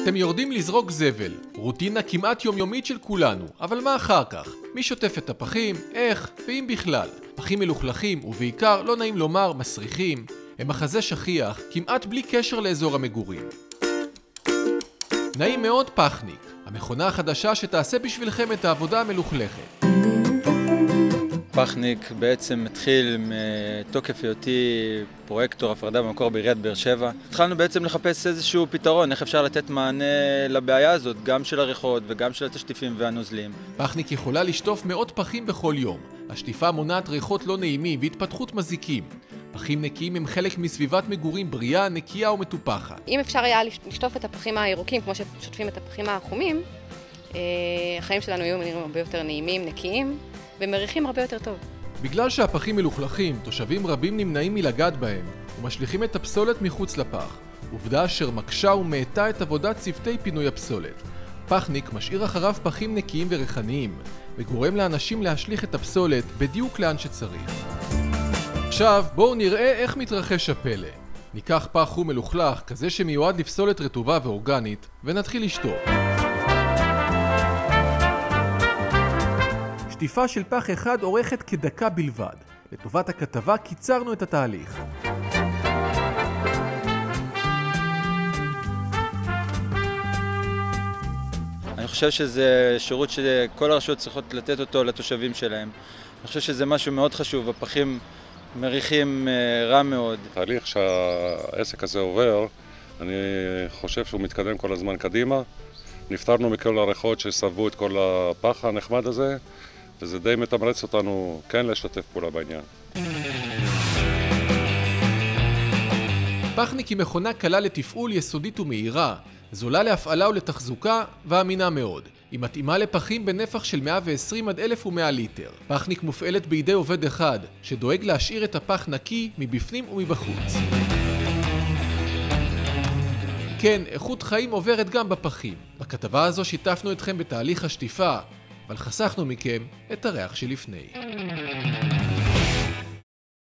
אתם יורדים לזרוק זבל, רוטינה כמעט יומיומית של כולנו, אבל מה אחר כך? מי שוטף את הפחים? איך? ואם בכלל? פחים מלוכלכים ובעיקר, לא נעים לומר, מסריחים, הם מחזה שכיח, כמעט בלי קשר לאזור המגורים. נעים מאוד פחניק, המכונה החדשה שתעשה בשבילכם את העבודה המלוכלכת. פחניק בעצם התחיל מתוקף היותי פרויקטור הפרדה במקור בעיריית באר שבע. התחלנו בעצם לחפש איזשהו פתרון, איך אפשר לתת מענה לבעיה הזאת, גם של הריחות וגם של התשטיפים והנוזלים. פחניק יכולה לשטוף מאות פחים בכל יום. השטיפה מונעת ריחות לא נעימים והתפתחות מזיקים. פחים נקיים הם חלק מסביבת מגורים בריאה, נקייה ומטופחת. אם אפשר היה לשטוף את הפחים הירוקים כמו ששוטפים את הפחים החומים, החיים שלנו היו נראים הרבה יותר נעימים, נקיים ומריחים הרבה יותר טוב. בגלל שהפחים מלוכלכים, תושבים רבים נמנעים מלגעת בהם ומשליכים את הפסולת מחוץ לפח, עובדה אשר מקשה ומעטה את עבודת צוותי פינוי הפסולת. פחניק משאיר אחריו פחים נקיים וריחניים וגורם לאנשים להשליך את הפסולת בדיוק לאן שצריך. עכשיו בואו נראה איך מתרחש הפלא. ניקח פח חום מלוכלך, כזה שמיועד לפסולת רטובה ואורגנית, ונתחיל לשטוף. שטיפה של פח אחד אורכת כדקה בלבד. לטובת הכתבה קיצרנו את התהליך. אני חושב שזה שירות שכל הרשויות צריכות לתת אותו לתושבים שלהם. אני חושב שזה משהו מאוד חשוב, הפחים מריחים רע מאוד. תהליך שהעסק הזה עובר, אני חושב שהוא מתקדם כל הזמן קדימה. נפטרנו מכל הריחות שסבבו את כל הפח הנחמד הזה, וזה די מתמרץ אותנו כן לשתף פעולה בעניין. פחניק היא מכונה קלה לתפעול, יסודית ומהירה, זולה להפעלה ולתחזוקה ואמינה מאוד. היא מתאימה לפחים בנפח של 120 עד 1100 ליטר. פחניק מופעלת בידי עובד אחד, שדואג להשאיר את הפח נקי מבפנים ומבחוץ. כן, איכות חיים עוברת גם בפחים. בכתבה הזו שיתפנו אתכם בתהליך השטיפה, אבל חסכנו מכם את הריח שלפני.